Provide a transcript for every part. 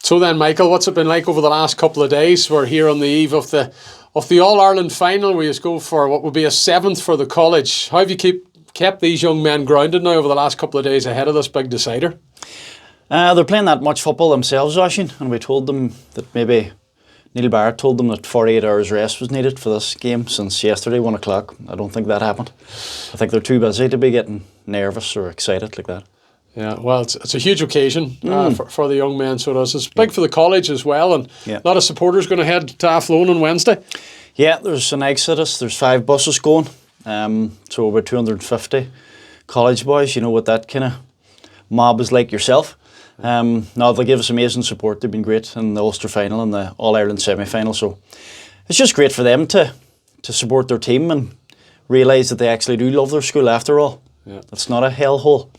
So then, Michael, what's it been like over the last couple of days? We're here on the eve of the All-Ireland final. We just go for what would be a 7th for the college. How have you kept these young men grounded now over the last couple of days ahead of this big decider? They're playing that much football themselves, Oisin, and we told them that maybe Neil Barrett told them that 48 hours rest was needed for this game since yesterday, 1 o'clock. I don't think that happened. I think they're too busy to be getting nervous or excited like that. Yeah, well, it's a huge occasion for the young men, so it is. It's big for the college as well, and a lot of supporters going to head to Athlone on Wednesday. Yeah, there's an exodus. There's 5 buses going, so over 250 college boys. You know what that kind of mob is like yourself. Now they'll give us amazing support. They've been great in the Ulster final and the All-Ireland semi-final, so it's just great for them to support their team and realise that they actually do love their school after all. Yeah. It's not a hellhole.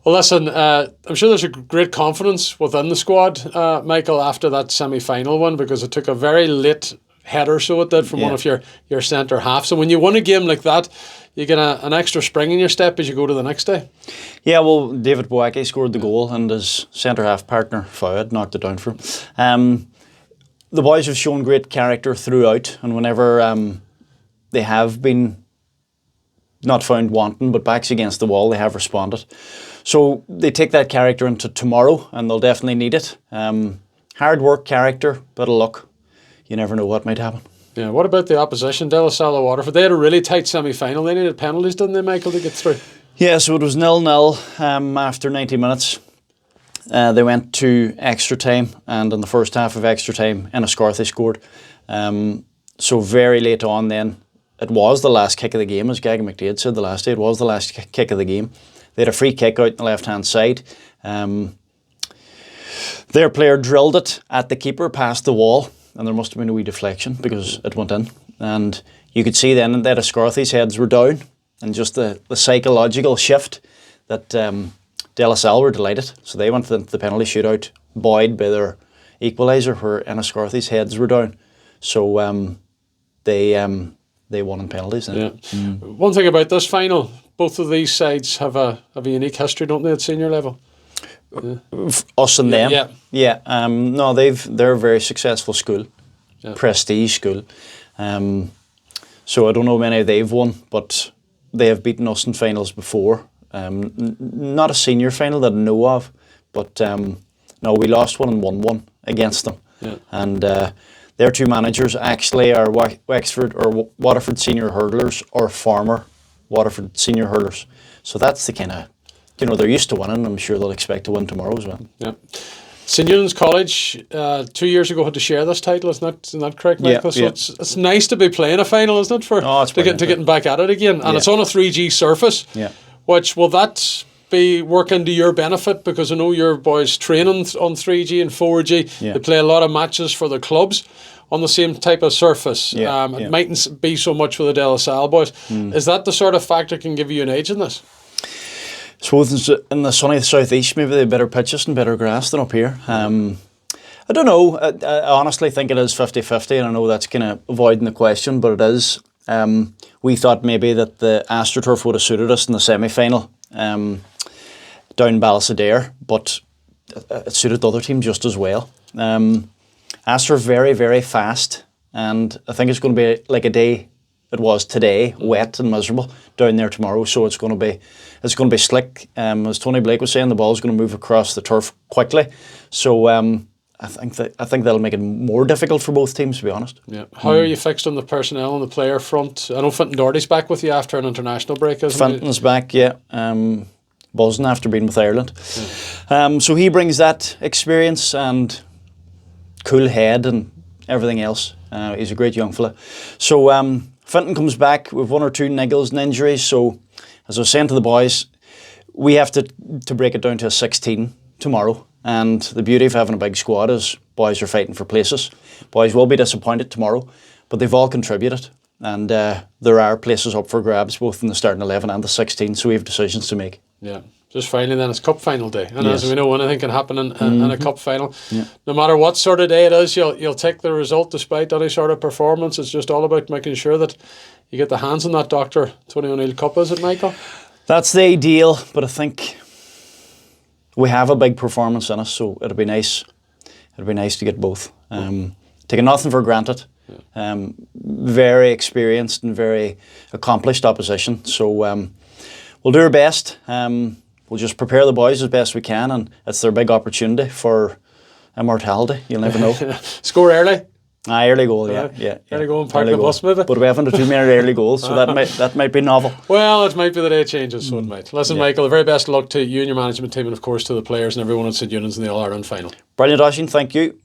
Well, listen, I'm sure there's a great confidence within the squad, Michael, after that semi-final one, because it took a very late header, so it did, from one of your centre halves. And when you win a game like that, you get an extra spring in your step as you go to the next day. Yeah, well, David Boaki scored the goal and his centre half partner, Fawad, knocked it down for him. The boys have shown great character throughout, and whenever they have been not found wanting, but backs against the wall, they have responded. So they take that character into tomorrow, and they'll definitely need it. Hard work, character, bit of luck. You never know what might happen. Yeah, what about the opposition, De La Salle Waterford? They had a really tight semi-final. They needed penalties, didn't they, Michael, to get through? Yeah, so it was 0-0 after 90 minutes. They went to extra time, and in the first half of extra time, Enniscorthy scored. So very late on then, it was the last kick of the game, as Gagan McDaid said the last day. It was the last kick of the game. They had a free kick out on the left-hand side. Their player drilled it at the keeper past the wall, and there must have been a wee deflection because it went in. And you could see then that Enniscorthy's heads were down, and just the psychological shift that De La Salle were delighted. So they went to the penalty shootout, buoyed by their equaliser where Enniscorthy's heads were down. So they won in penalties. Yeah. One thing about this final, both of these sides have a unique history, don't they, at senior level? Us and them. Yeah. No, they're a very successful school, prestige school. So I don't know how many they've won, but they have beaten us in finals before. Not a senior final that I know of, but no, we lost one and won one against them. Yeah. And their two managers actually are Wexford or Waterford senior hurlers or former Waterford senior hurlers. So that's the kind of, they're used to winning. I'm sure they'll expect to win tomorrow as well. Yeah. St Eunan's College 2 years ago had to share this title, isn't that correct, Michael? So it's nice to be playing a final, isn't it, to getting back at it again? And it's on a 3G surface, which will that be working to your benefit? Because I know your boys training on 3G and 4G. They play a lot of matches for the clubs on the same type of surface. It mightn't be so much for the De La Salle boys. Is that the sort of factor can give you an edge in this? I suppose in the sunny southeast, maybe they have better pitches and better grass than up here. I don't know. I honestly think it is 50-50, and I know that's kind of avoiding the question, but it is. We thought maybe that the AstroTurf would have suited us in the semi-final down in Ballysadare, but it suited the other team just as well. Astro are very, very fast, and I think it's going to be like a day it was today, wet and miserable, down there tomorrow. So it's going to be slick. As Tony Blake was saying, the ball's going to move across the turf quickly. So I think that'll make it more difficult for both teams, to be honest. Yeah. How are you fixed on the personnel on the player front? I know Fintan Doherty's back with you after an international break, isn't he? Fintan's back, yeah. Buzzing after being with Ireland. So he brings that experience and cool head and everything else. He's a great young fella. So Fintan comes back with 1 or 2 niggles and injuries. So as I was saying to the boys, we have to break it down to a 16 tomorrow. And the beauty of having a big squad is boys are fighting for places. Boys will be disappointed tomorrow, but they've all contributed. And there are places up for grabs, both in the starting 11 and the 16, so we have decisions to make. Yeah. Just finally then it's cup final day. And as we know, anything can happen in a cup final. Yeah. No matter what sort of day it is, you'll take the result despite any sort of performance. It's just all about making sure that you get the hands on that Dr. Tony O'Neill Cup, is it, Michael? That's the ideal, but I think we have a big performance in us, so it'll be nice it'd be nice to get both. Taking nothing for granted. Very experienced and very accomplished opposition. So we'll do our best. We'll just prepare the boys as best we can, and it's their big opportunity for immortality. You'll never know. Score early. Early goal, yeah. Early goal and park the bus maybe. But we haven't had too many early goals, so that might be novel. Well, it might be the day it changes, so it might. Listen, Michael, the very best of luck to you and your management team, and of course to the players and everyone at St Eunan's in the All-Ireland final. Brilliant, Oisín, thank you.